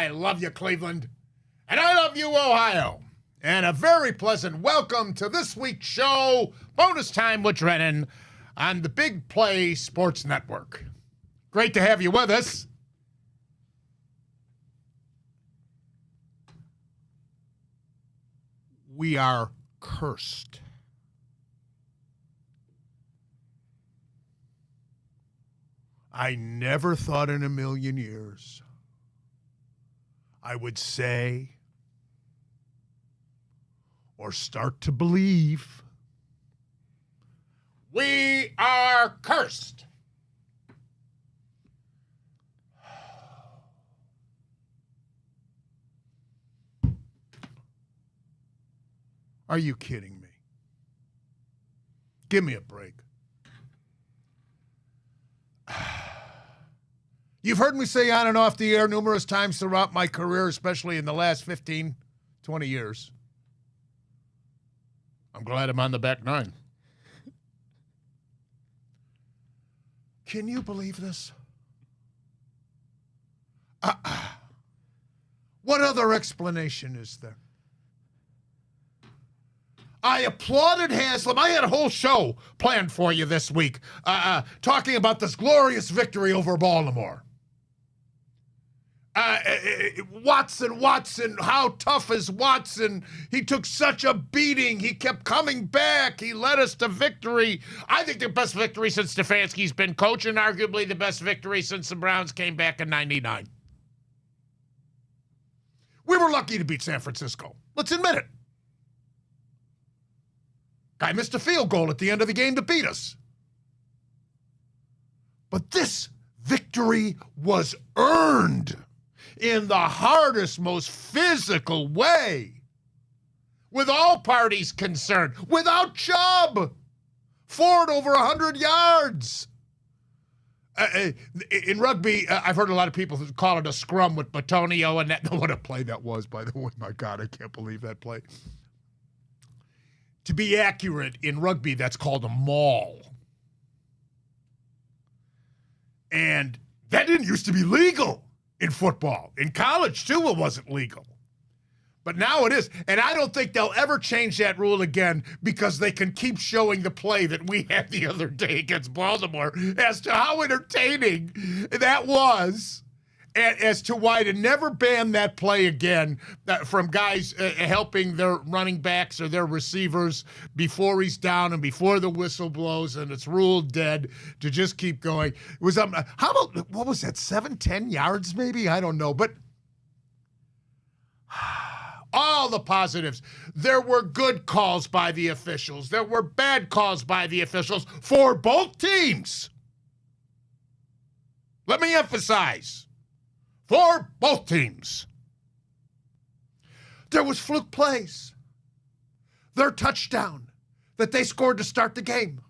I love you, Cleveland. And I love you, Ohio. And a very pleasant welcome to this week's show, Bonus Time with Drennan, on the Big Play Sports Network. Great to have you with us. We are cursed. I never thought in a million years I would say or start to believe we are cursed. Are you kidding me? Give me a break. You've heard me say on and off the air numerous times throughout my career, especially in the last 15, 20 years. I'm glad I'm on the back nine. Can you believe this? What other explanation is there? I applauded Haslam. I had a whole show planned for you this week, talking about this glorious victory over Baltimore. Watson, how tough is Watson? He took such a beating. He kept coming back. He led us to victory. I think the best victory since Stefanski's been coach, and arguably the best victory since the Browns came back in '99. We were lucky to beat San Francisco. Let's admit it. Guy missed a field goal at the end of the game to beat us. But this victory was earned in the hardest, most physical way, with all parties concerned, without Chubb. Ford over 100 yards. In rugby, I've heard a lot of people call it a scrum with Batonio, and that, what a play that was, by the way. My God, I can't believe that play. To be accurate, in rugby, that's called a maul. And that didn't used to be legal in football. In college, too, it wasn't legal. But now it is. And I don't think they'll ever change that rule again because they can keep showing the play that we had the other day against Baltimore as to how entertaining that was. As to why to never ban that play again from guys helping their running backs or their receivers before he's down and before the whistle blows and it's ruled dead, to just keep going. It was how about, what was that, 7-10 yards maybe? I don't know, but all the positives. There were good calls by the officials. There were bad calls by the officials for both teams. Let me emphasize. For both teams. There was fluke plays. Their touchdown that they scored to start the game.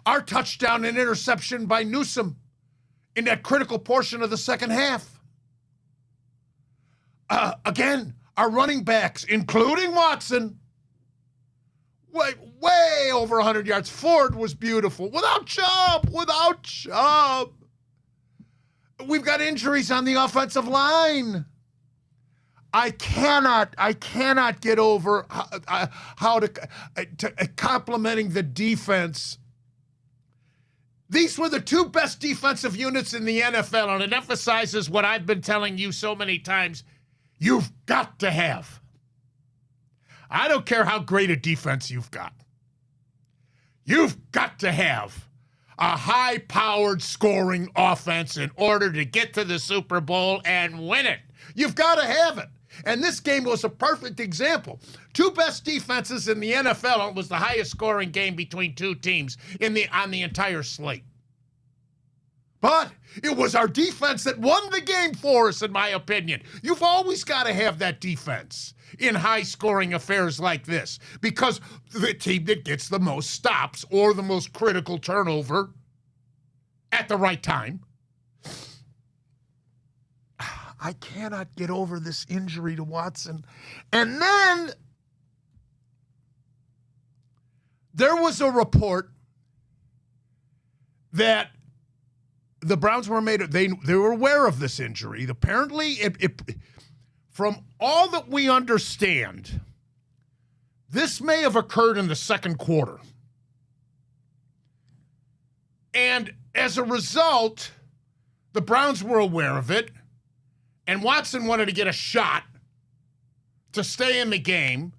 Our touchdown and interception by Newsome in that critical portion of the second half. Again, our running backs, including Watson, way over 100 yards. Ford was beautiful. Without Chubb. We've got injuries on the offensive line. I cannot get over how to complimenting the defense. These were the two best defensive units in the NFL, and it emphasizes what I've been telling you so many times. You've got to have. I don't care how great a defense you've got. You've got to have a high-powered scoring offense in order to get to the Super Bowl and win it. You've got to have it. And this game was a perfect example. Two best defenses in the NFL. It was the highest scoring game between two teams on the entire slate. But it was our defense that won the game for us, in my opinion. You've always got to have that defense in high-scoring affairs like this, because the team that gets the most stops or the most critical turnover at the right time. I cannot get over this injury to Watson. And then there was a report that the Browns were they were aware of this injury. Apparently, from all that we understand, this may have occurred in the second quarter. And as a result, the Browns were aware of it, and Watson wanted to get a shot to stay in the game.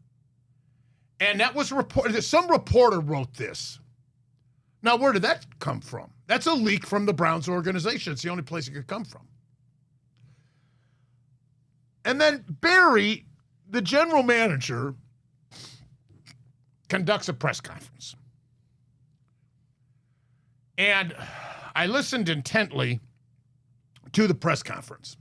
And that was reported. Some reporter wrote this. Now, where did that come from? That's a leak from the Browns organization. It's the only place it could come from. And then Barry, the general manager, conducts a press conference. And I listened intently to the press conference.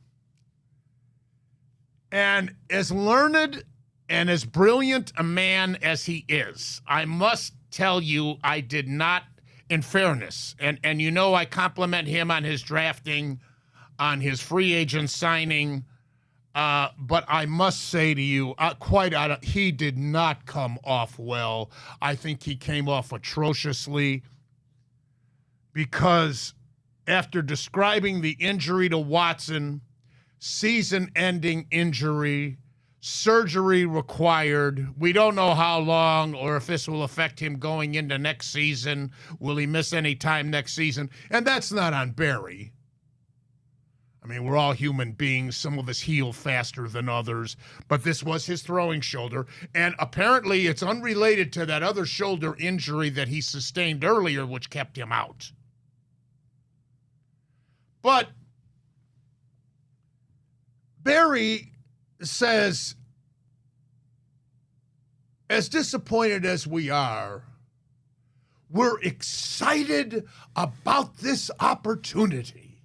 And as learned and as brilliant a man as he is, I must tell you, I did not, in fairness, and I compliment him on his drafting, on his free agent signing, but I must say to you, he did not come off well. I think he came off atrociously, because after describing the injury to Watson, season-ending injury, surgery required, we don't know how long or if this will affect him going into next season. Will he miss any time next season? And that's not on Barry. I mean, we're all human beings. Some of us heal faster than others, but this was his throwing shoulder. And apparently it's unrelated to that other shoulder injury that he sustained earlier, which kept him out. But Barry says, as disappointed as we are, we're excited about this opportunity.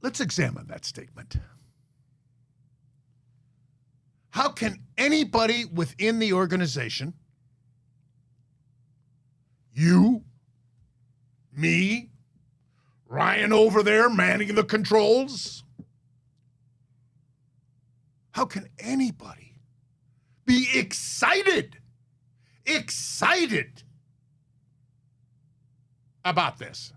Let's examine that statement. How can anybody within the organization, you, me, Ryan over there manning the controls, how can anybody be excited about this?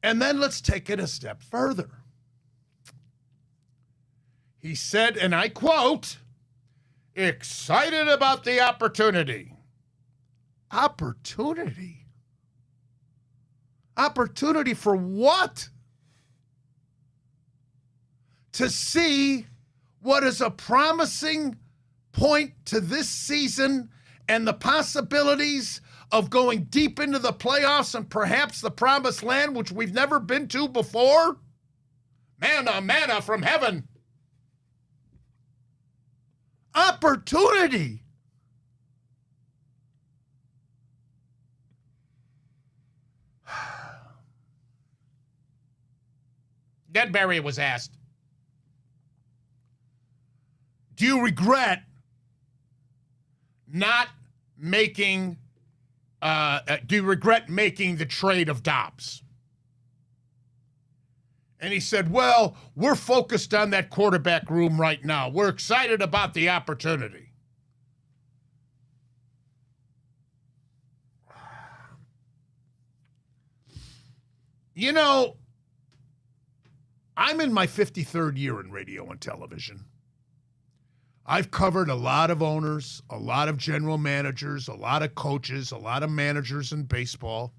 And then let's take it a step further. He said, and I quote, excited about the opportunity. Opportunity? Opportunity for what? To see what is a promising point to this season and the possibilities of going deep into the playoffs and perhaps the promised land, which we've never been to before? Manna from heaven. Opportunity. Then Barry was asked, do you regret making the trade of Dobbs? And he said, well, we're focused on that quarterback room right now. We're excited about the opportunity. You know, I'm in my 53rd year in radio and television. I've covered a lot of owners, a lot of general managers, a lot of coaches, a lot of managers in baseball.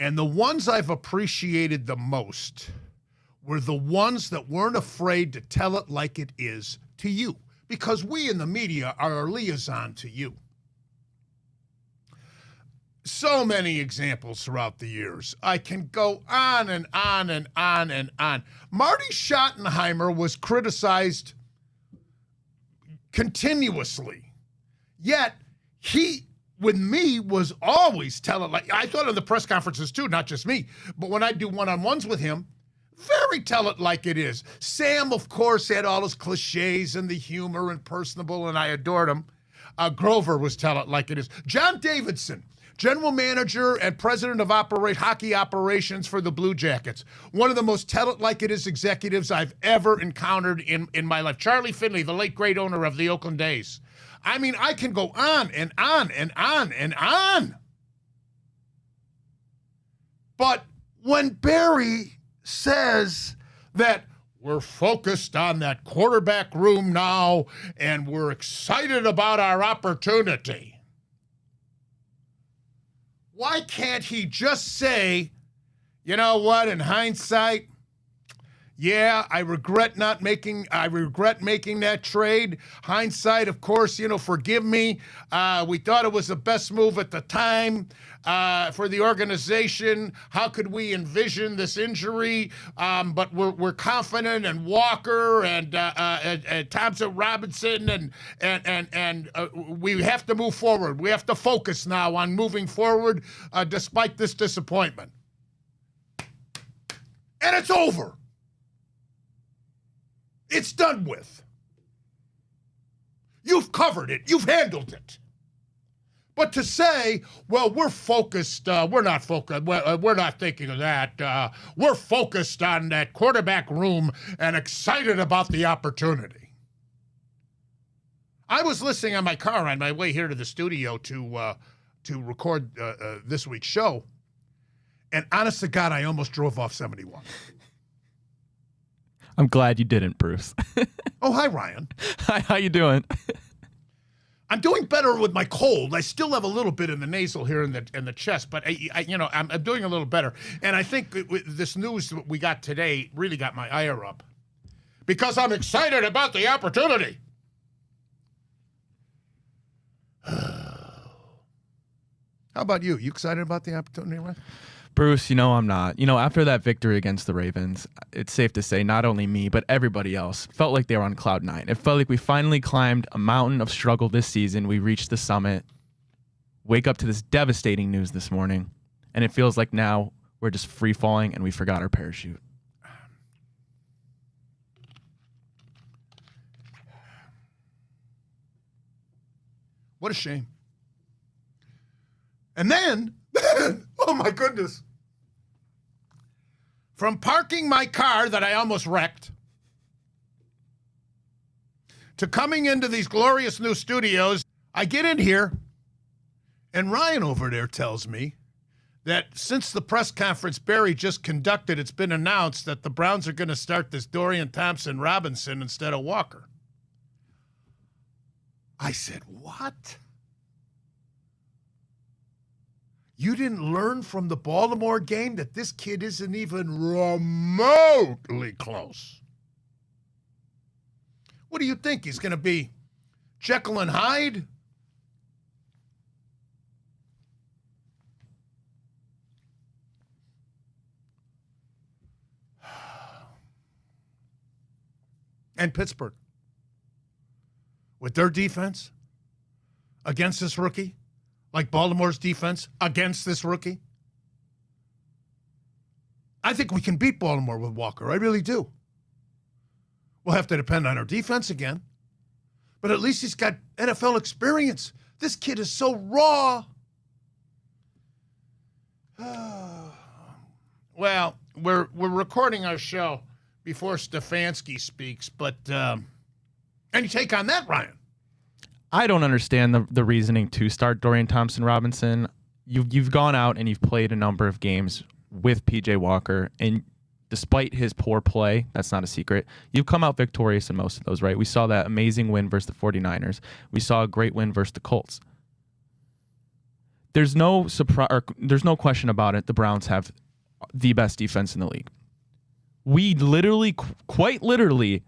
And the ones I've appreciated the most were the ones that weren't afraid to tell it like it is to you, because we in the media are a liaison to you. So many examples throughout the years. I can go on and on and on and on. Marty Schottenheimer was criticized continuously, yet he, with me, was always telling, like, I thought in the press conferences too, not just me, but when I do one-on-ones with him, very tell it like it is. Sam, of course, had all his cliches and the humor and personable, and I adored him. Grover was tell it like it is. John Davidson general manager and president of hockey operations for the Blue Jackets. One of the most tell-it-like-it-is executives I've ever encountered in my life. Charlie Finley, the late great owner of the Oakland A's. I mean, I can go on and on and on and on. But when Barry says that we're focused on that quarterback room now and we're excited about our opportunity, why can't he just say, you know what, in hindsight, yeah, I regret making that trade. Hindsight, of course, forgive me. We thought it was the best move at the time for the organization. How could we envision this injury? But we're confident in Walker and Thompson Robinson, and we have to move forward. We have to focus now on moving forward despite this disappointment. And it's over. It's done with. You've covered it. You've handled it. But to say, well, we're focused, we're not focused, we're not thinking of that. We're focused on that quarterback room and excited about the opportunity. I was listening on my car on my way here to the studio to record this week's show, and honest to God, I almost drove off 71. I'm glad you didn't, Bruce. Oh, hi, Ryan. Hi, how you doing? I'm doing better with my cold. I still have a little bit in the nasal here in the chest, but I'm doing a little better. And I think this news that we got today really got my ire up because I'm excited about the opportunity. How about you? You excited about the opportunity, Ryan? Bruce, I'm not. After that victory against the Ravens, it's safe to say not only me, but everybody else felt like they were on cloud nine. It felt like we finally climbed a mountain of struggle this season. We reached the summit. Wake up to this devastating news this morning, and it feels like now we're just free falling and we forgot our parachute. What a shame. And then, oh my goodness. From parking my car that I almost wrecked to coming into these glorious new studios, I get in here and Ryan over there tells me that since the press conference Barry just conducted, it's been announced that the Browns are going to start this Dorian Thompson-Robinson instead of Walker. I said, what? You didn't learn from the Baltimore game that this kid isn't even remotely close. What do you think? He's going to be Jekyll and Hyde? And Pittsburgh, with their defense against this rookie, like Baltimore's defense against this rookie. I think we can beat Baltimore with Walker. I really do. We'll have to depend on our defense again. But at least he's got NFL experience. This kid is so raw. Well, we're recording our show before Stefanski speaks, but any take on that, Ryan? I don't understand the reasoning to start Dorian Thompson-Robinson. You've gone out and you've played a number of games with P.J. Walker, and despite his poor play, that's not a secret, you've come out victorious in most of those, right? We saw that amazing win versus the 49ers. We saw a great win versus the Colts. There's no question about it. The Browns have the best defense in the league. We literally, quite literally,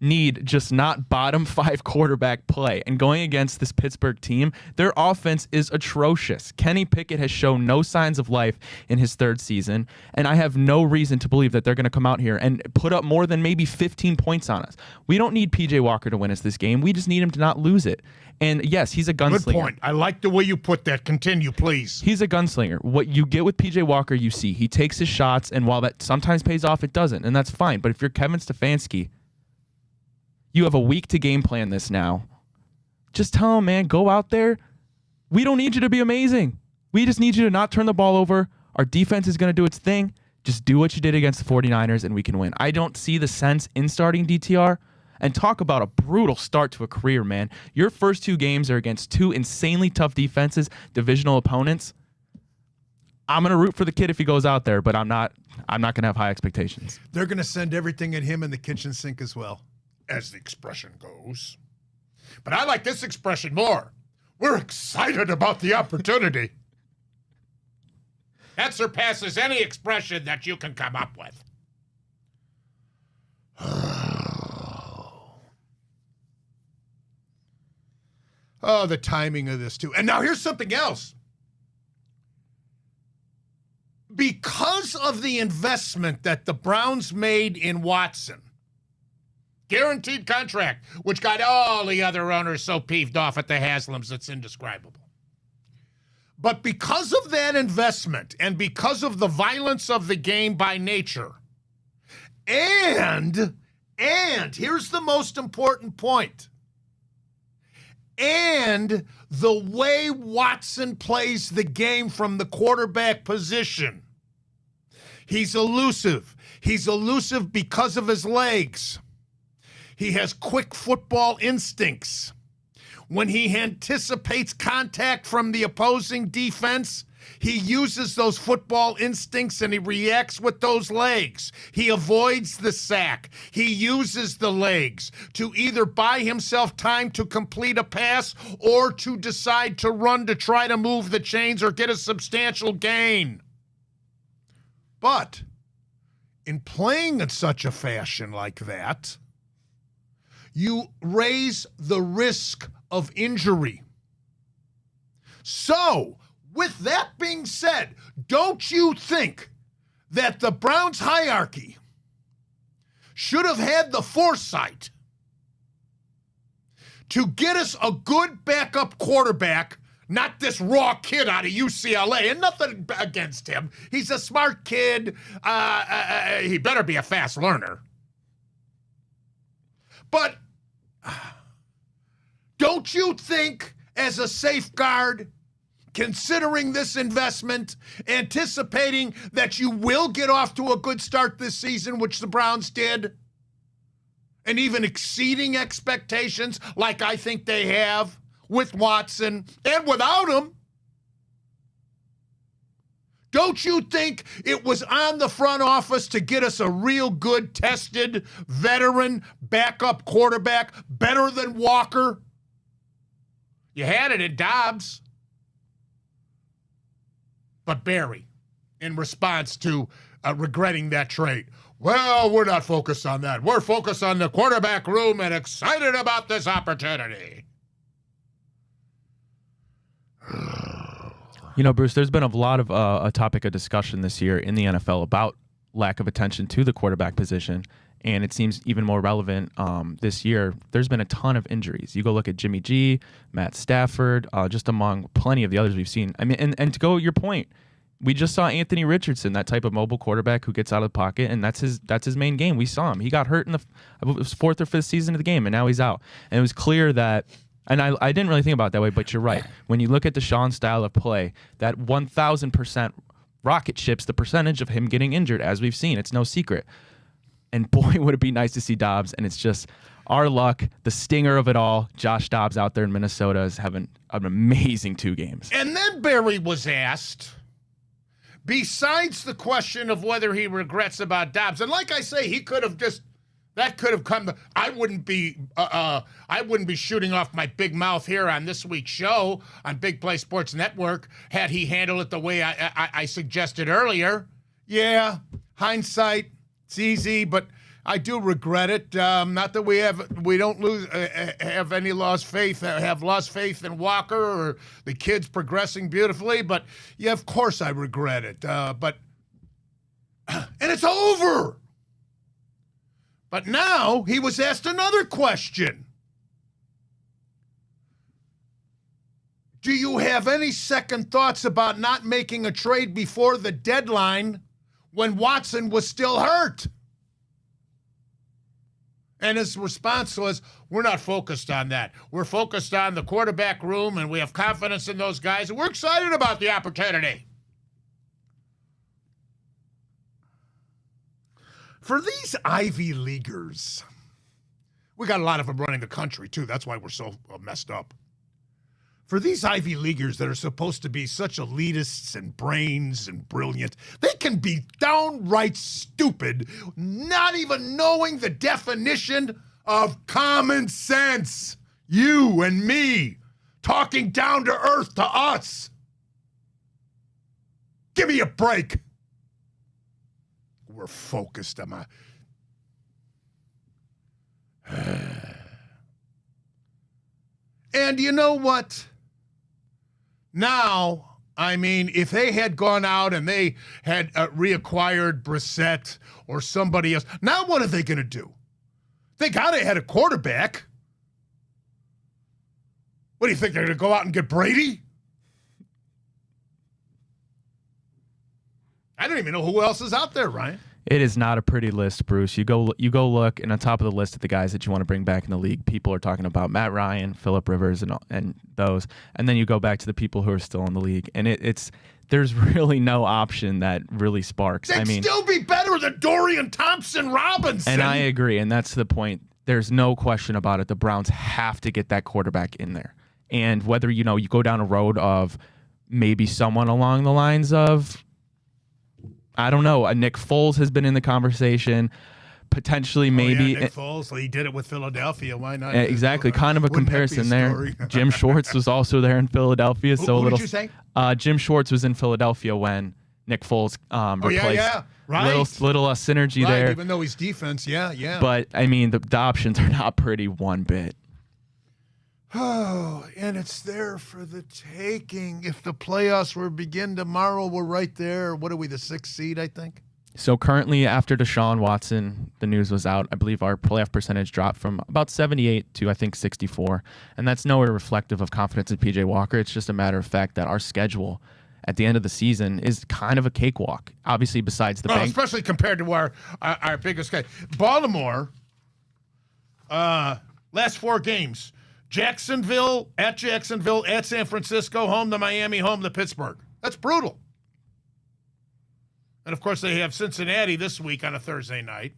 need just not bottom five quarterback play. And going against this Pittsburgh team, their offense is atrocious. Kenny Pickett has shown no signs of life in his third season, and I have no reason to believe that they're going to come out here and put up more than maybe 15 points on us. We don't need P.J. Walker to win us this game. We just need him to not lose it. And yes, he's a gunslinger. Good point. I like the way you put that. Continue, please. He's a gunslinger. What you get with P.J. Walker, you see. He takes his shots, and while that sometimes pays off, it doesn't, and that's fine. But if you're Kevin Stefanski, you have a week to game plan this now. Just tell him, man, go out there. We don't need you to be amazing. We just need you to not turn the ball over. Our defense is going to do its thing. Just do what you did against the 49ers and we can win. I don't see the sense in starting DTR. And talk about a brutal start to a career, man. Your first 2 games are against 2 insanely tough defenses, divisional opponents. I'm going to root for the kid if he goes out there, but I'm not going to have high expectations. They're going to send everything at him in the kitchen sink as well, as the expression goes. But I like this expression more. We're excited about the opportunity. That surpasses any expression that you can come up with. Oh, the timing of this, too. And now here's something else. Because of the investment that the Browns made in Watson, guaranteed contract, which got all the other owners so peeved off at the Haslams, it's indescribable. But because of that investment and because of the violence of the game by nature, and here's the most important point, and the way Watson plays the game from the quarterback position. He's elusive. He's elusive because of his legs. He has quick football instincts. When he anticipates contact from the opposing defense, he uses those football instincts and he reacts with those legs. He avoids the sack. He uses the legs to either buy himself time to complete a pass or to decide to run to try to move the chains or get a substantial gain. But in playing in such a fashion like that, you raise the risk of injury. So, with that being said, don't you think that the Browns hierarchy should have had the foresight to get us a good backup quarterback, not this raw kid out of UCLA, and nothing against him. He's a smart kid. He better be a fast learner. But don't you think, as a safeguard, considering this investment, anticipating that you will get off to a good start this season, which the Browns did, and even exceeding expectations like I think they have with Watson and without him, don't you think it was on the front office to get us a real good, tested, veteran backup quarterback, better than Walker? You had it in Dobbs. But Barry, in response to regretting that trade, well, we're not focused on that. We're focused on the quarterback room and excited about this opportunity. You know, Bruce, there's been a lot of a topic of discussion this year in the NFL about lack of attention to the quarterback position, and it seems even more relevant this year. There's been a ton of injuries. You go look at Jimmy G, Matt Stafford, just among plenty of the others we've seen. I mean, and to go your point, we just saw Anthony Richardson, that type of mobile quarterback who gets out of the pocket, and that's his main game. We saw him. He got hurt in it was 4th or 5th season of the game, and now he's out. And it was clear that. And I didn't really think about it that way, but you're right. When you look at Deshaun's style of play, that 1,000% rocket ships the percentage of him getting injured, as we've seen. It's no secret. And boy, would it be nice to see Dobbs. And it's just our luck, the stinger of it all. Josh Dobbs out there in Minnesota is having an amazing 2 games. And then Barry was asked, besides the question of whether he regrets about Dobbs, and like I say, he could have just. That could have come. I wouldn't be shooting off my big mouth here on this week's show on Big Play Sports Network had he handled it the way I suggested earlier. Yeah, hindsight, it's easy, but I do regret it. Not that we don't have any lost faith in Walker or the kids progressing beautifully, but yeah, of course I regret it. And it's over. But now he was asked another question. Do you have any second thoughts about not making a trade before the deadline when Watson was still hurt? And his response was, we're not focused on that. We're focused on the quarterback room, and we have confidence in those guys, and we're excited about the opportunity. For these Ivy Leaguers, we got a lot of them running the country, too. That's why we're so messed up. For these Ivy Leaguers that are supposed to be such elitists and brains and brilliant, they can be downright stupid, not even knowing the definition of common sense. You and me, talking down to earth to us. Give me a break. We're focused on my... And you know what? Now, I mean, if they had gone out and they had reacquired Brissett or somebody else, now what are they going to do? They got to have a quarterback. What do you think? They're going to go out and get Brady? I don't even know who else is out there, Ryan. It is not a pretty list, Bruce. You go look, and on top of the list of the guys that you want to bring back in the league, people are talking about Matt Ryan, Phillip Rivers, and those. And then you go back to the people who are still in the league, and there's really no option that really sparks. They'd still be better than Dorian Thompson-Robinson. And I agree, and that's the point. There's no question about it. The Browns have to get that quarterback in there. And whether, you go down a road of maybe someone along the lines of, I don't know, Nick Foles has been in the conversation. Potentially, maybe. Nick Foles. He did it with Philadelphia. Why not? Exactly. Kind of a comparison there. Jim Schwartz was also there in Philadelphia. Who did you say? Jim Schwartz was in Philadelphia when Nick Foles replaced. Yeah. Right. Little synergy there. Even though he's defense, yeah. But, I mean, the options are not pretty one bit. Oh, and it's there for the taking. If the playoffs were begin tomorrow, we're right there. What are we, the 6th seed, I think? So currently, after Deshaun Watson, the news was out, I believe our playoff percentage dropped from about 78 to, I think, 64. And that's nowhere reflective of confidence in P.J. Walker. It's just a matter of fact that our schedule at the end of the season is kind of a cakewalk. Obviously, besides the bank. Especially compared to our biggest guy. Baltimore, last 4 games. Jacksonville, at San Francisco, home to Miami, home to Pittsburgh. That's brutal. And, of course, they have Cincinnati this week on a Thursday night.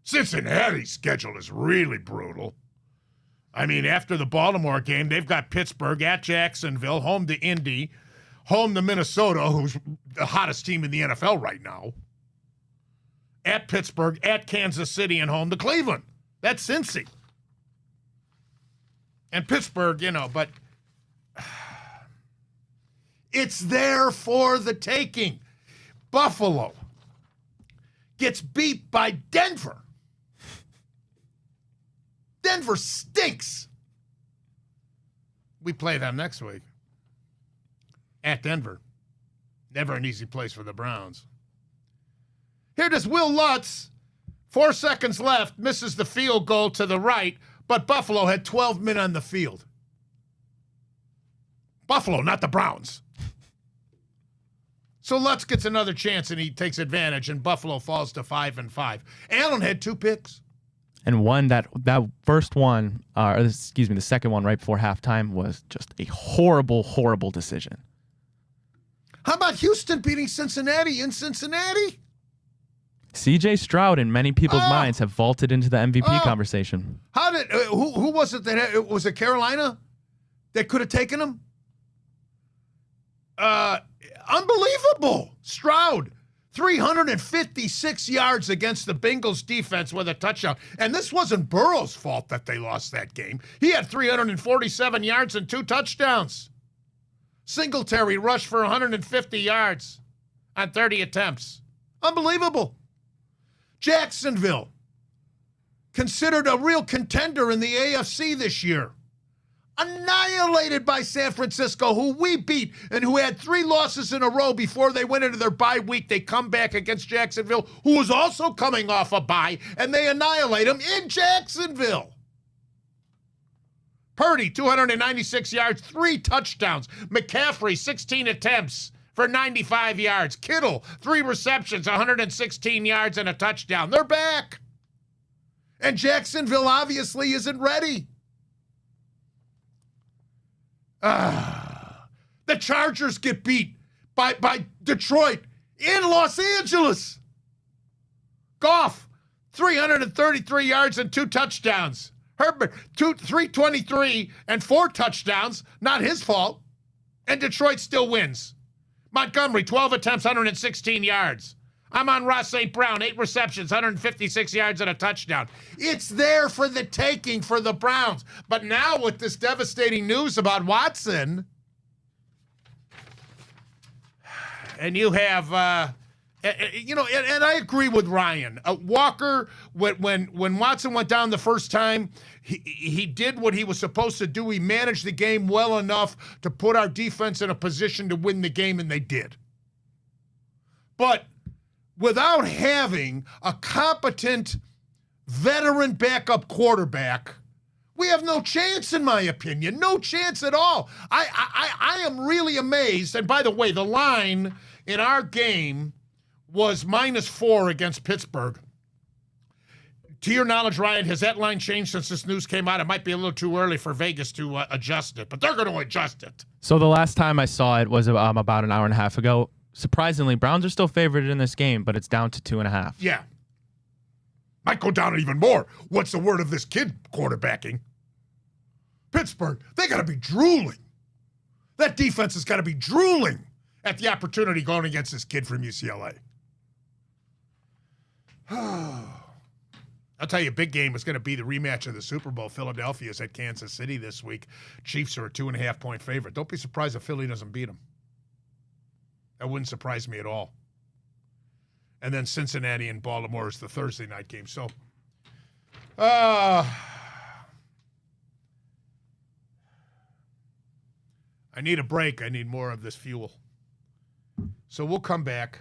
Cincinnati's schedule is really brutal. I mean, after the Baltimore game, they've got Pittsburgh, at Jacksonville, home to Indy, home to Minnesota, who's the hottest team in the NFL right now, at Pittsburgh, at Kansas City, and home to Cleveland. That's Cincy. And Pittsburgh, but it's there for the taking. Buffalo gets beat by Denver. Denver stinks. We play them next week at Denver. Never an easy place for the Browns. Here does Will Lutz, 4 seconds left, misses the field goal to the right, but Buffalo had 12 men on the field. Buffalo, not the Browns. So Lutz gets another chance, and he takes advantage, and Buffalo falls to 5-5. Allen had 2 picks. And that first one, the second one right before halftime was just a horrible, horrible decision. How about Houston beating Cincinnati in Cincinnati? C.J. Stroud, in many people's minds, have vaulted into the MVP conversation. How did who was it was it Carolina that could have taken him? Unbelievable. Stroud, 356 yards against the Bengals defense with a touchdown. And this wasn't Burrow's fault that they lost that game. He had 347 yards and 2 touchdowns. Singletary rushed for 150 yards on 30 attempts. Unbelievable. Jacksonville, considered a real contender in the AFC this year. Annihilated by San Francisco, who we beat and who had 3 losses in a row before they went into their bye week. They come back against Jacksonville, who was also coming off a bye, and they annihilate them in Jacksonville. Purdy, 296 yards, 3 touchdowns. McCaffrey, 16 attempts for 95 yards. Kittle, 3 receptions, 116 yards and a touchdown. They're back. And Jacksonville obviously isn't ready. The Chargers get beat by Detroit in Los Angeles. Goff, 333 yards and 2 touchdowns. Herbert, 323 and 4 touchdowns. Not his fault. And Detroit still wins. Montgomery, 12 attempts, 116 yards. Amon-Ra St. Brown, 8 receptions, 156 yards and a touchdown. It's there for the taking for the Browns. But now with this devastating news about Watson, and you have, and I agree with Ryan. Walker, when Watson went down the first time, he did what he was supposed to do. He managed the game well enough to put our defense in a position to win the game, and they did. But without having a competent veteran backup quarterback, we have no chance, in my opinion. No chance at all. I am really amazed. And by the way, the line in our game was -4 against Pittsburgh. To your knowledge, Ryan, has that line changed since this news came out? It might be a little too early for Vegas to adjust it, but they're going to adjust it. So the last time I saw it was about an hour and a half ago. Surprisingly, Browns are still favored in this game, but it's down to 2.5. Yeah. Might go down even more. What's the word of this kid quarterbacking? Pittsburgh, they got to be drooling. That defense has got to be drooling at the opportunity going against this kid from UCLA. I'll tell you, a big game is going to be the rematch of the Super Bowl. Philadelphia's at Kansas City this week. Chiefs are a 2.5-point favorite. Don't be surprised if Philly doesn't beat them. That wouldn't surprise me at all. And then Cincinnati and Baltimore is the Thursday night game. So, I need a break. I need more of this fuel. So we'll come back.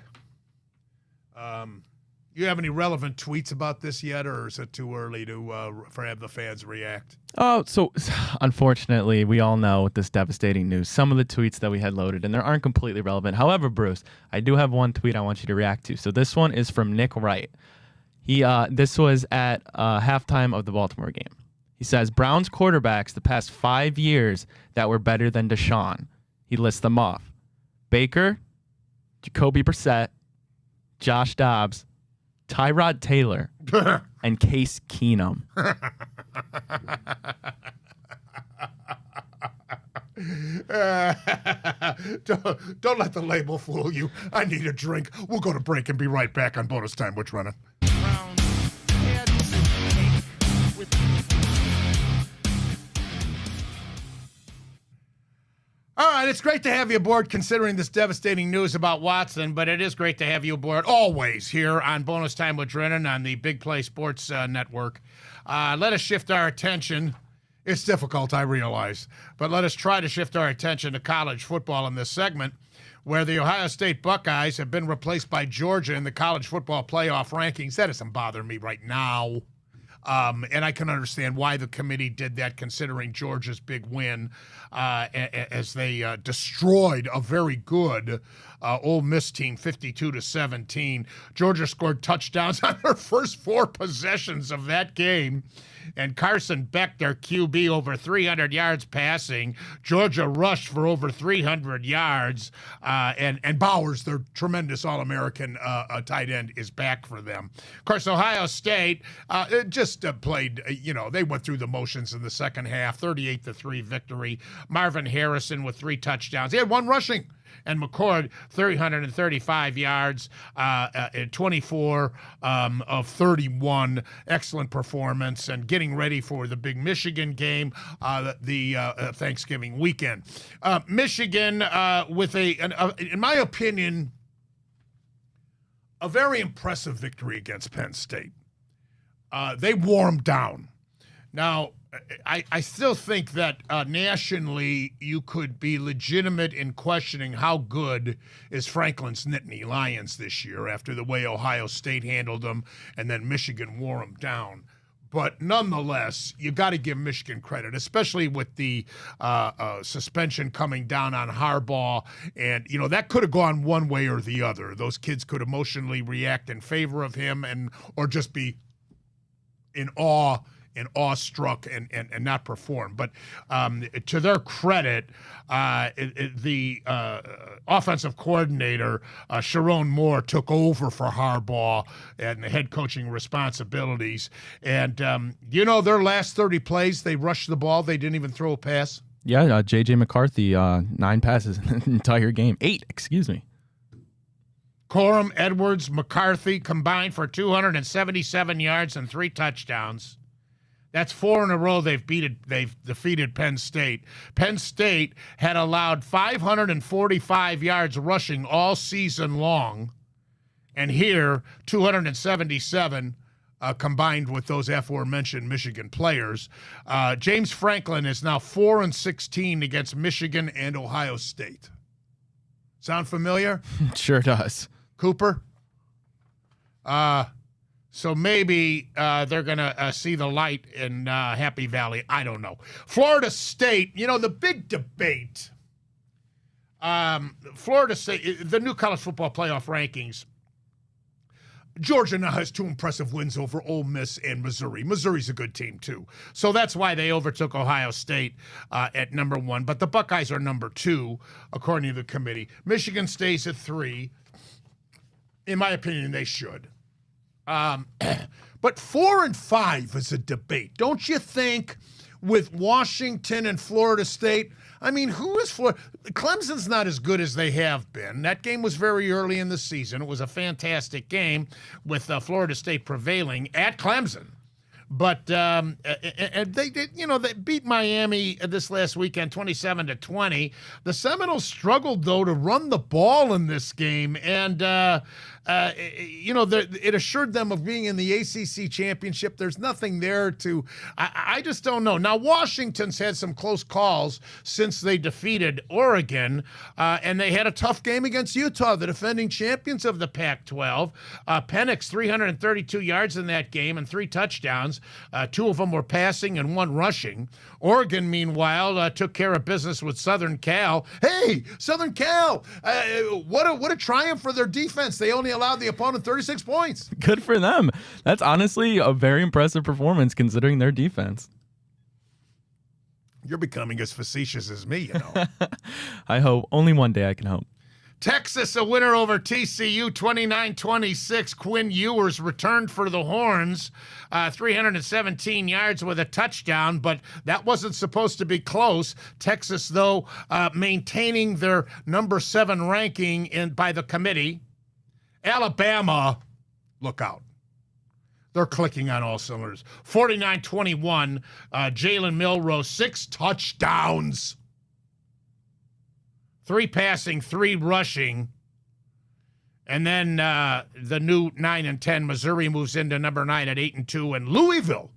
You have any relevant tweets about this yet, or is it too early to for have the fans react? Oh, so unfortunately, we all know with this devastating news, some of the tweets that we had loaded, and they aren't completely relevant. However, Bruce, I do have one tweet I want you to react to. So this one is from Nick Wright. This was at halftime of the Baltimore game. He says, Browns quarterbacks the past 5 years that were better than Deshaun. He lists them off. Baker, Jacoby Brissett, Josh Dobbs, Tyrod Taylor, and Case Keenum. Don't let the label fool you. I need a drink. We'll go to break and be right back on Bonus Time with Drennan. All right, it's great to have you aboard considering this devastating news about Watson, but it is great to have you aboard always here on Bonus Time with Drennan on the Big Play Sports Network. Let us shift our attention. It's difficult, I realize, but let us try to shift our attention to college football in this segment, where the Ohio State Buckeyes have been replaced by Georgia in the college football playoff rankings. That doesn't bother me right now. And I can understand why the committee did that, considering Georgia's big win as they destroyed a very good Ole Miss team, 52-17. Georgia scored touchdowns on their first 4 possessions of that game. And Carson Beck, their QB, over 300 yards passing. Georgia rushed for over 300 yards. And Bowers, their tremendous All-American tight end, is back for them. Of course, Ohio State just played, they went through the motions in the second half, 38-3 victory. Marvin Harrison with 3 touchdowns. He had 1 rushing. And McCord, 335 yards, 24 of 31. Excellent performance, and getting ready for the big Michigan game, the Thanksgiving weekend. Michigan with in my opinion, a very impressive victory against Penn State. They wore them down. Now, I still think that nationally you could be legitimate in questioning how good is Franklin's Nittany Lions this year after the way Ohio State handled them and then Michigan wore them down. But nonetheless, you got to give Michigan credit, especially with the suspension coming down on Harbaugh. And, that could have gone one way or the other. Those kids could emotionally react in favor of him or just be awe and awestruck and not perform. But to their credit, the offensive coordinator, Sharon Moore, took over for Harbaugh and the head coaching responsibilities. And, their last 30 plays, they rushed the ball. They didn't even throw a pass. Yeah, J.J. McCarthy, 9 passes in the entire game. 8, excuse me. Corum, Edwards, McCarthy combined for 277 yards and 3 touchdowns. That's 4 in a row they've defeated Penn State. Penn State had allowed 545 yards rushing all season long, and here 277 combined with those aforementioned Michigan players. James Franklin is now 4-16 against Michigan and Ohio State. Sound familiar? Sure does. Cooper? So maybe they're going to see the light in Happy Valley. I don't know. Florida State, the big debate. Florida State, the new college football playoff rankings. Georgia now has 2 impressive wins over Ole Miss and Missouri. Missouri's a good team, too. So that's why they overtook Ohio State at number 1. But the Buckeyes are number 2, according to the committee. Michigan stays at 3. In my opinion, they should. But 4 and 5 is a debate. Don't you think with Washington and Florida State? I mean, who is Florida? Clemson's not as good as they have been. That game was very early in the season. It was a fantastic game with Florida State prevailing at Clemson. But and they did, they beat Miami this last weekend, 27-20. The Seminoles struggled though to run the ball in this game, and it assured them of being in the ACC championship. There's nothing there to. I just don't know. Now Washington's had some close calls since they defeated Oregon, and they had a tough game against Utah, the defending champions of the Pac-12. Penix 332 yards in that game and 3 touchdowns. 2 of them were passing and 1 rushing. Oregon, meanwhile, took care of business with Southern Cal. Hey, Southern Cal! What a triumph for their defense. They only allowed the opponent 36 points. Good for them. That's honestly a very impressive performance considering their defense. You're becoming as facetious as me, I hope. Only one day I can hope. Texas, a winner over TCU, 29-26. Quinn Ewers returned for the Horns, 317 yards with a touchdown, but that wasn't supposed to be close. Texas, though, maintaining their number 7 ranking by the committee. Alabama, look out. They're clicking on all cylinders. 49-21, Jalen Milroe, 6 touchdowns. 3 passing, 3 rushing. And then the new 9-10, Missouri moves into number 9 at 8-2, and Louisville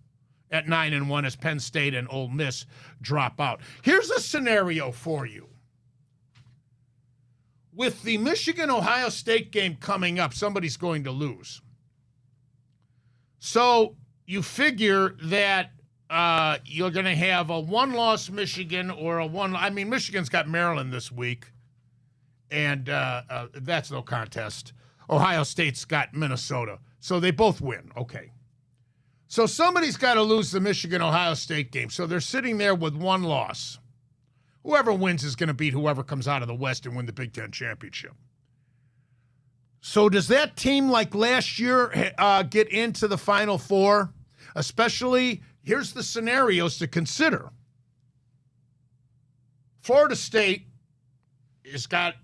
at 9-1 as Penn State and Ole Miss drop out. Here's a scenario for you. With the Michigan-Ohio State game coming up, somebody's going to lose. So you figure that you're going to have a 1-loss Michigan or a 1. I mean, Michigan's got Maryland this week, and that's no contest. Ohio State's got Minnesota, so they both win. Okay. So somebody's got to lose the Michigan-Ohio State game. So they're sitting there with 1 loss. Whoever wins is going to beat whoever comes out of the West and win the Big Ten championship. So does that team like last year get into the Final Four? Especially, here's the scenarios to consider. Florida State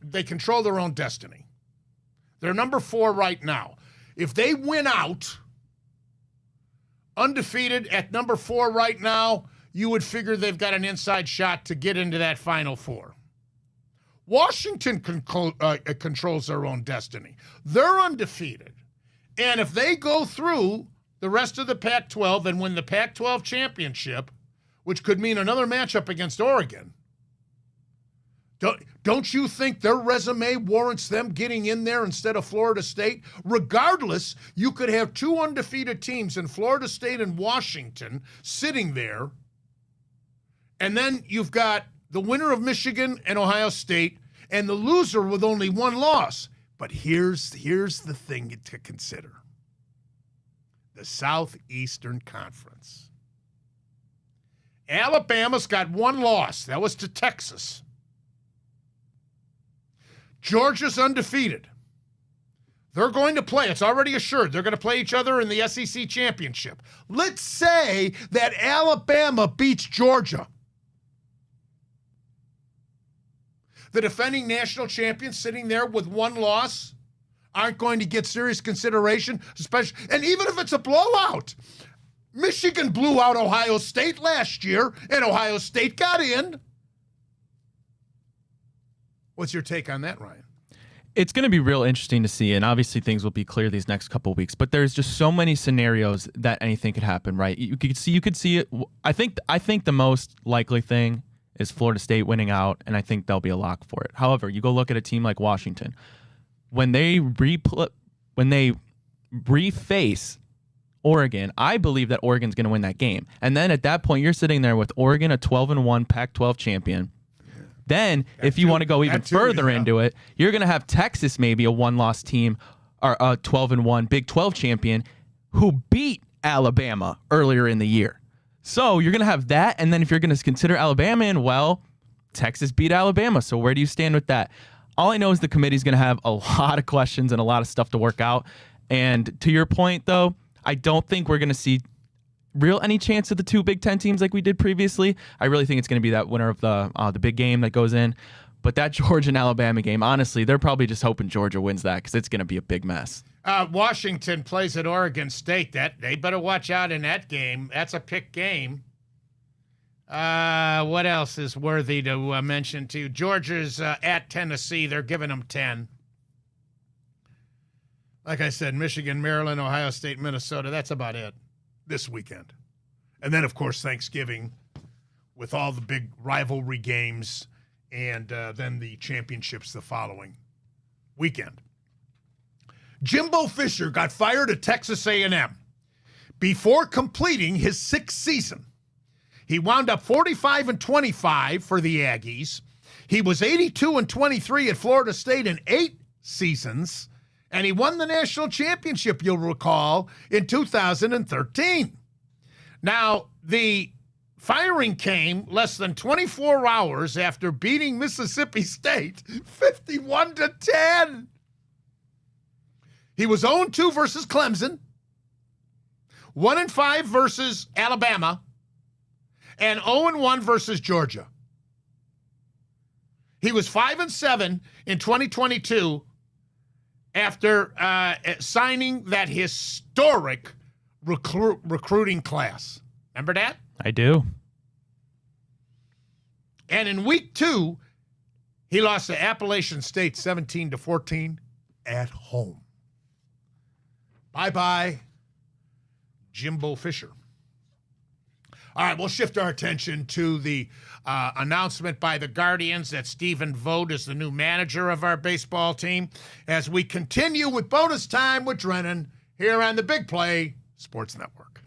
they control their own destiny. They're number 4 right now. If they win out, undefeated at number 4 right now, you would figure they've got an inside shot to get into that Final Four. Washington controls their own destiny. They're undefeated. And if they go through the rest of the Pac-12 and win the Pac-12 championship, which could mean another matchup against Oregon, don't you think their resume warrants them getting in there instead of Florida State? Regardless, you could have 2 undefeated teams in Florida State and Washington sitting there, and then you've got the winner of Michigan and Ohio State and the loser with only 1 loss. But here's the thing to consider. the Southeastern Conference. Alabama's got one loss. That was to Texas. Georgia's undefeated. They're going to play. It's already assured. They're going to play each other in the SEC championship. Let's say that Alabama beats Georgia. The defending national champions sitting there with one loss aren't going to get serious consideration, especially, and even if it's a blowout. Michigan blew out Ohio State last year, and Ohio State got in. What's your take on that, Ryan? It's going to be real interesting to see, and obviously things will be clear these next couple of weeks. But there's just so many scenarios that anything could happen, right? You could see it. I think the most likely thing is Florida State winning out, and I think there'll be a lock for it. However, you go look at a team like Washington, when they reface Oregon, I believe that Oregon's going to win that game. And then at that point, you're sitting there with Oregon, a 12-1 Pac-12 champion. Then, if you want to go even further into it, you're going to have Texas, maybe a one-loss team, or a 12-1 Big 12 champion, who beat Alabama earlier in the year. So you're going to have that, and then if you're going to consider Alabama in, well, Texas beat Alabama. So where do you stand with that? All I know is the committee's going to have a lot of questions and a lot of stuff to work out. And to your point, though, I don't think we're going to see any chance of the two Big Ten teams like we did previously. I really think it's going to be that winner of the big game that goes in. But that Georgia and Alabama game, honestly, they're probably just hoping Georgia wins that because it's going to be a big mess. Washington plays at Oregon State. They better watch out in that game. That's a pick game. What else is worthy to mention to you? Georgia's at Tennessee. They're giving them 10. Like I said, Michigan, Maryland, Ohio State, Minnesota. That's about it this weekend. And then, of course, Thanksgiving with all the big rivalry games and then the championships the following weekend. Jimbo Fisher got fired at Texas A&M before completing his 6th season. He wound up 45-25 for the Aggies. He was 82-23 at Florida State in 8 seasons. And he won the national championship, you'll recall, in 2013. Now, the firing came less than 24 hours after beating Mississippi State 51-10. He was 0-2 versus Clemson, 1-5 versus Alabama, and 0-1 versus Georgia. He was 5-7 in 2022 after signing that historic recruiting class. Remember that? I do. And in week 2, he lost to Appalachian State 17-14 at home. Bye-bye, Jimbo Fisher. All right, we'll shift our attention to the announcement by the Guardians that Stephen Vogt is the new manager of our baseball team as we continue with bonus time with Drennan here on the Big Play Sports Network.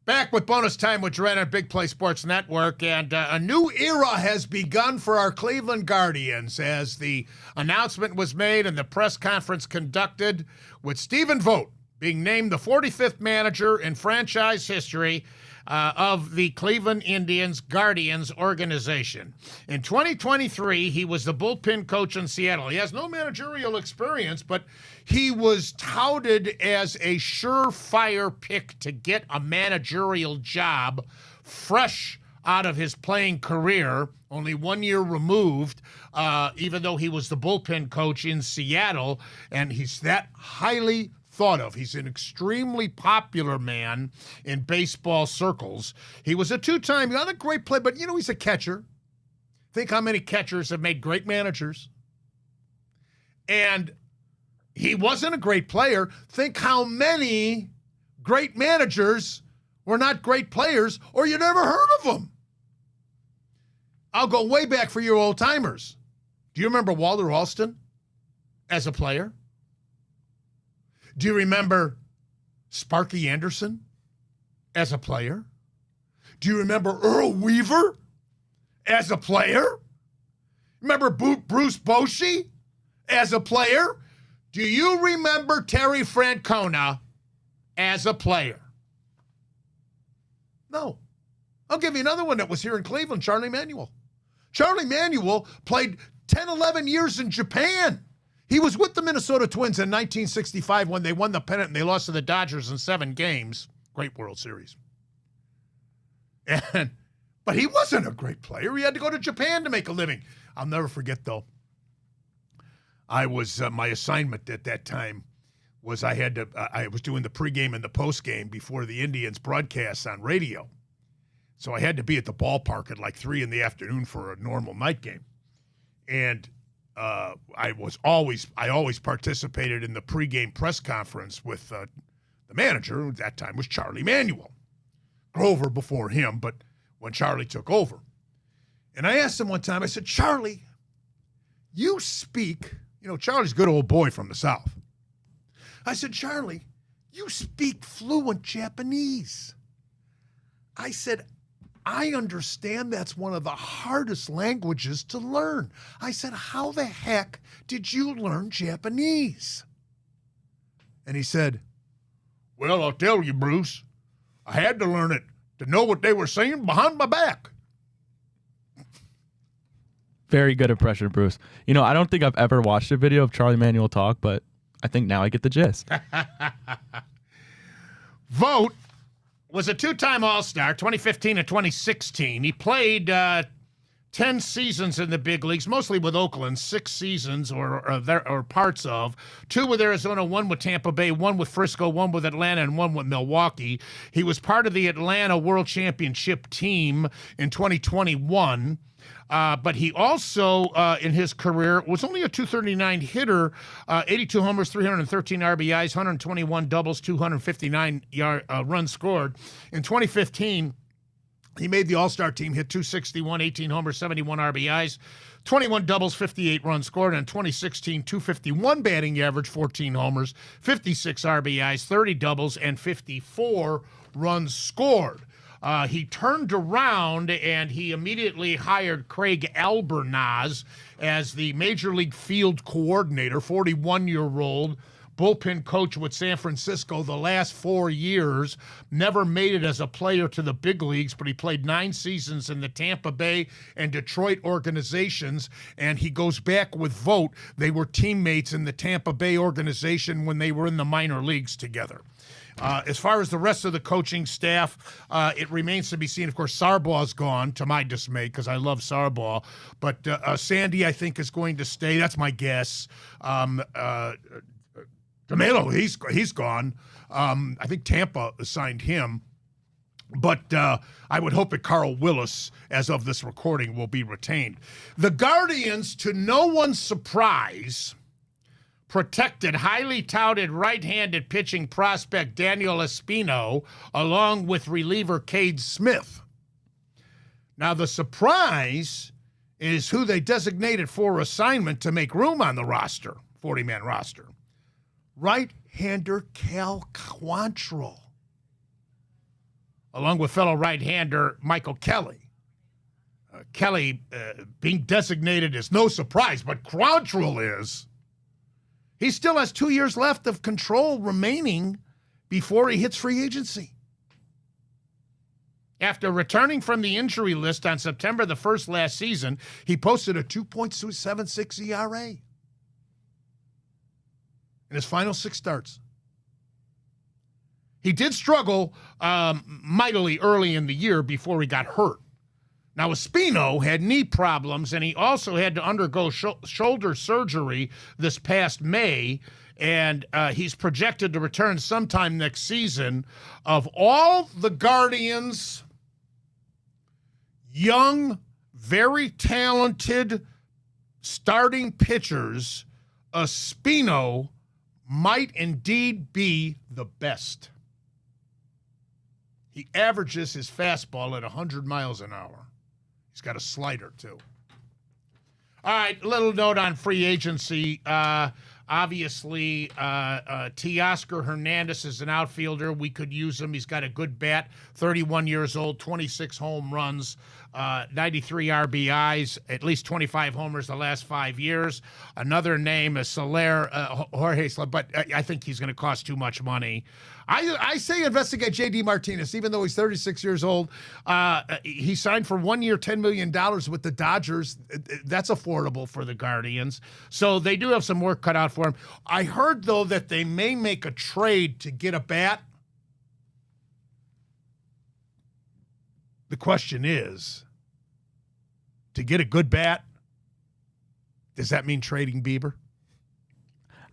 Back with bonus time with Drennan, Big Play Sports Network, and a new era has begun for our Cleveland Guardians as the announcement was made and the press conference conducted with Stephen Vogt being named the 45th manager in franchise history of the Cleveland Indians Guardians organization. In 2023, he was the bullpen coach in Seattle. He has no managerial experience, but he was touted as a surefire pick to get a managerial job fresh out of his playing career, only 1 year removed, even though he was the bullpen coach in Seattle, and he's that highly thought of. He's an extremely popular man in baseball circles. He was a 2-time, not a great player, but, he's a catcher. Think how many catchers have made great managers. And he wasn't a great player. Think how many great managers were not great players or you never heard of them. I'll go way back for your old-timers. Do you remember Walter Alston as a player? Do you remember Sparky Anderson as a player? Do you remember Earl Weaver as a player? Remember Bruce Bochy as a player? Do you remember Terry Francona as a player? No. I'll give you another one that was here in Cleveland, Charlie Manuel. Charlie Manuel played 10, 11 years in Japan. He was with the Minnesota Twins in 1965 when they won the pennant and they lost to the Dodgers in 7 games. Great World Series. But he wasn't a great player. He had to go to Japan to make a living. I'll never forget, though. I was my assignment at that time was I was doing the pregame and the postgame before the Indians broadcast on radio. So I had to be at the ballpark at like 3 in the afternoon for a normal night game. And I always participated in the pregame press conference with the manager, who at that time was Charlie Manuel. Grover before him, but when Charlie took over. And I asked him one time, I said, Charlie, you speak, Charlie's a good old boy from the South. I said, Charlie, you speak fluent Japanese. I said, I understand that's one of the hardest languages to learn. I said, how the heck did you learn Japanese? And he said, well, I'll tell you, Bruce, I had to learn it to know what they were saying behind my back. Very good impression, Bruce. I don't think I've ever watched a video of Charlie Manuel talk, but I think now I get the gist. Vogt was a 2-time All-Star, 2015 and 2016. He played 10 seasons in the big leagues, mostly with Oakland, 6 seasons or parts of, 2 with Arizona, 1 with Tampa Bay, 1 with Frisco, 1 with Atlanta, and 1 with Milwaukee. He was part of the Atlanta World Championship team in 2021. But he also, in his career, was only a .239 hitter, 82 homers, 313 RBIs, 121 doubles, 259 runs scored. In 2015, he made the All-Star team, hit .261, 18 homers, 71 RBIs, 21 doubles, 58 runs scored. And in 2016, .251 batting average, 14 homers, 56 RBIs, 30 doubles, and 54 runs scored. He turned around and he immediately hired Craig Albernaz as the Major League Field Coordinator, 41-year-old bullpen coach with San Francisco the last 4 years. Never made it as a player to the big leagues, but he played 9 seasons in the Tampa Bay and Detroit organizations, and he goes back with Vogt. They were teammates in the Tampa Bay organization when they were in the minor leagues together. As far as the rest of the coaching staff, it remains to be seen. Of course, Sarbaugh's gone, to my dismay, because I love Sarbaugh. But Sandy, I think, is going to stay. That's my guess. DeMelo, he's gone. I think Tampa signed him. But I would hope that Carl Willis, as of this recording, will be retained. The Guardians, to no one's surprise, protected highly touted right-handed pitching prospect Daniel Espino along with reliever Cade Smith. Now, the surprise is who they designated for assignment to make room on the roster, 40-man roster. Right-hander Cal Quantrill, along with fellow right-hander Michael Kelly. Kelly being designated is no surprise, but Quantrill is. He still has 2 years left of control remaining before he hits free agency. After returning from the injury list on September the 1st last season, he posted a 2.76 ERA in his final 6 starts. He did struggle mightily early in the year before he got hurt. Now, Espino had knee problems, and he also had to undergo shoulder surgery this past May, and he's projected to return sometime next season. Of all the Guardians' young, very talented starting pitchers, Espino might indeed be the best. He averages his fastball at 100 miles an hour. He's got a slider, too. All right, a little note on free agency. Obviously, Teoscar Hernandez is an outfielder. We could use him. He's got a good bat, 31 years old, 26 home runs. 93 RBIs, at least 25 homers the last 5 years. Another name is Jorge Soler, but I think he's going to cost too much money. I say investigate J.D. Martinez, even though he's 36 years old. He signed for 1 year, $10 million with the Dodgers. That's affordable for the Guardians. So they do have some work cut out for him. I heard, though, that they may make a trade to get a bat. The question is, to get a good bat, does that mean trading Bieber?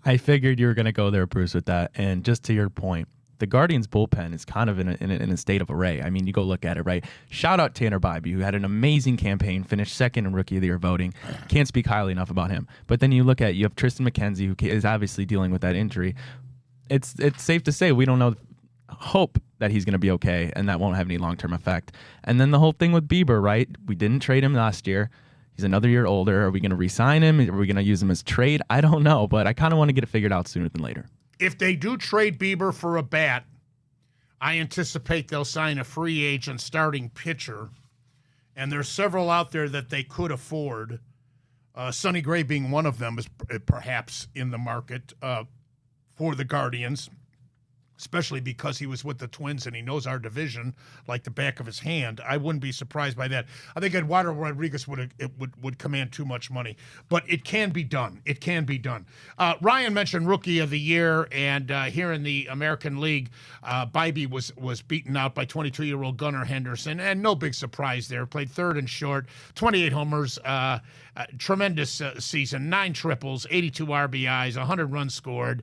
I figured you were going to go there, Bruce, with that. And just to your point, the Guardians bullpen is kind of in a state of array. I mean, you go look at it, right? Shout out Tanner Bybee, who had an amazing campaign, finished second in Rookie of the Year voting. Can't speak highly enough about him. But then you have Tristan McKenzie, who is obviously dealing with that injury. It's safe to say we don't know. Hope that he's going to be okay and that won't have any long-term effect. And then the whole thing with Bieber, right? We didn't trade him last year. He's another year older. Are we going to re-sign him? Are we going to use him as trade? I don't know, but I kind of want to get it figured out sooner than later. If they do trade Bieber for a bat, I anticipate they'll sign a free agent starting pitcher, and there's several out there that they could afford. Sonny Gray being one of them is perhaps in the market for the Guardians, especially because he was with the Twins and he knows our division like the back of his hand. I wouldn't be surprised by that. I think Eduardo Rodriguez would command too much money, but it can be done. It can be done. Ryan mentioned Rookie of the Year, and here in the American League, Bybee was beaten out by 22-year-old Gunnar Henderson, and no big surprise there. Played third and short, 28 homers, tremendous season, 9 triples, 82 RBIs, 100 runs scored,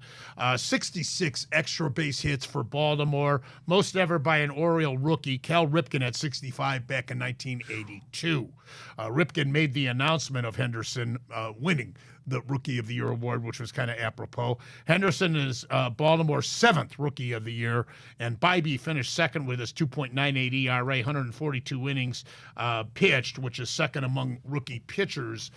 66 extra base hits for Baltimore, most ever by an Oriole rookie. Cal Ripken had 65 back in 1982. Ripken made the announcement of Henderson winning the Rookie of the Year award, which was kind of apropos. Henderson is Baltimore's 7th Rookie of the Year, and Bybee finished second with his 2.98 ERA, 142 innings pitched, which is second among rookie pitchers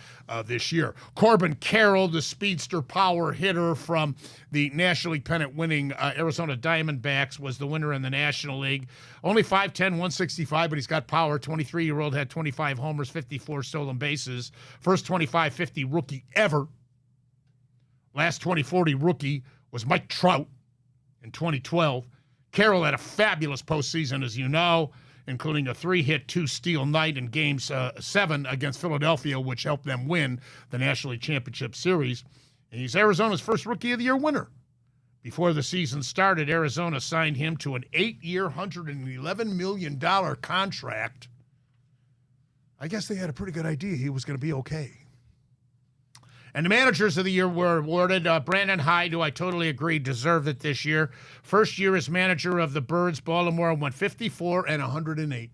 this year. Corbin Carroll, the speedster power hitter from the National League pennant-winning Arizona Diamondbacks, was the winner in the National League. Only 5'10", 165, but he's got power. 23-year-old had 25 homers, 54 stolen bases. First 25-50 rookie ever. Last 20-40 rookie was Mike Trout in 2012. Carroll had a fabulous postseason, as you know, including a 3-hit, 2-steal night in Game 7 against Philadelphia, which helped them win the National League Championship Series. And he's Arizona's first Rookie of the Year winner. Before the season started, Arizona signed him to an 8-year, $111 million contract. I guess they had a pretty good idea he was going to be okay. And the managers of the year were awarded. Brandon Hyde, who I totally agree deserved it this year. First year as manager of the Birds, Baltimore went 54 and 108.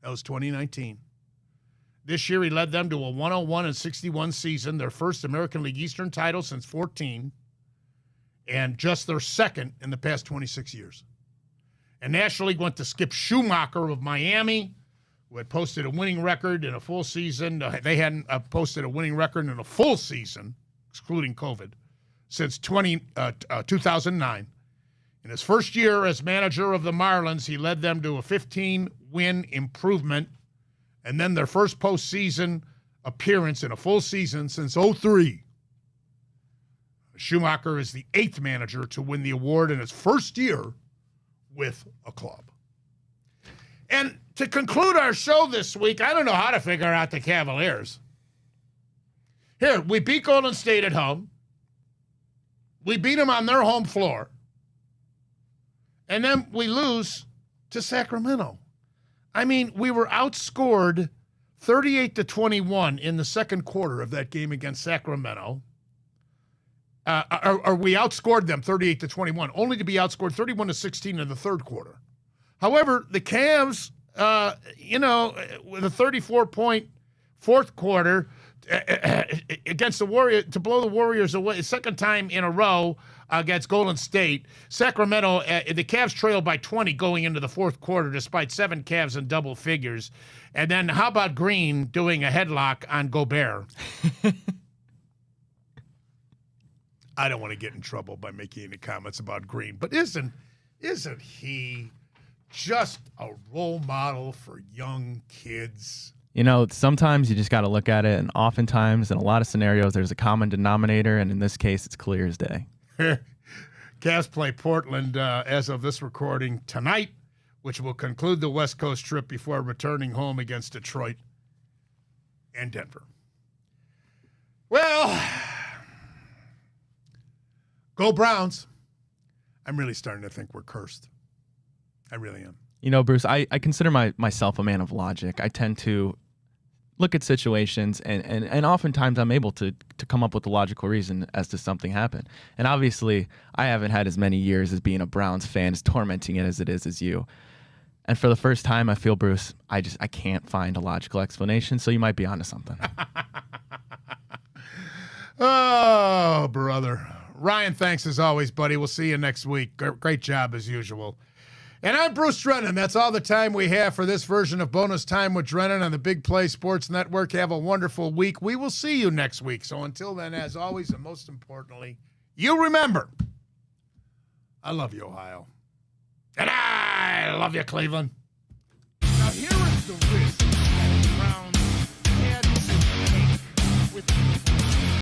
That was 2019. This year he led them to a 101 and 61 season, their first American League Eastern title since 14, and just their second in the past 26 years. And National League went to Skip Schumacher of Miami, who had posted a winning record in a full season. They hadn't posted a winning record in a full season, excluding COVID, since 2009. In his first year as manager of the Marlins, he led them to a 15-win improvement, and then their first postseason appearance in a full season since 2003. Schumacher is the 8th manager to win the award in his first year with a club. And to conclude our show this week, I don't know how to figure out the Cavaliers. Here, we beat Golden State at home. We beat them on their home floor. And then we lose to Sacramento. I mean, we were outscored 38-21 in the second quarter of that game against Sacramento. Or we outscored them 38-21, only to be outscored 31-16 in the third quarter. However, the Cavs, with a 34-point fourth quarter against the Warriors, to blow the Warriors away, second time in a row against Golden State. Sacramento, the Cavs trailed by 20 going into the fourth quarter, despite 7 Cavs in double figures. And then how about Green doing a headlock on Gobert? I don't want to get in trouble by making any comments about Green, but isn't he just a role model for young kids. You know, sometimes you just got to look at it, and oftentimes in a lot of scenarios, there's a common denominator, and in this case, it's clear as day. Cavs play Portland as of this recording tonight, which will conclude the West Coast trip before returning home against Detroit and Denver. Well, go Browns. I'm really starting to think we're cursed. I really am. You know, Bruce, I consider myself a man of logic. I tend to look at situations, and oftentimes I'm able to come up with a logical reason as to something happened. And obviously, I haven't had as many years as being a Browns fan, as tormenting it as it is as you. And for the first time, I feel, Bruce, I can't find a logical explanation, so you might be onto something. Oh, brother. Ryan, thanks as always, buddy. We'll see you next week. Great job as usual. And I'm Bruce Drennan. That's all the time we have for this version of Bonus Time with Drennan on the Big Play Sports Network. Have a wonderful week. We will see you next week. So until then, as always, and most importantly, you remember, I love you, Ohio. And I love you, Cleveland. Now here is the risk that the Browns had to take with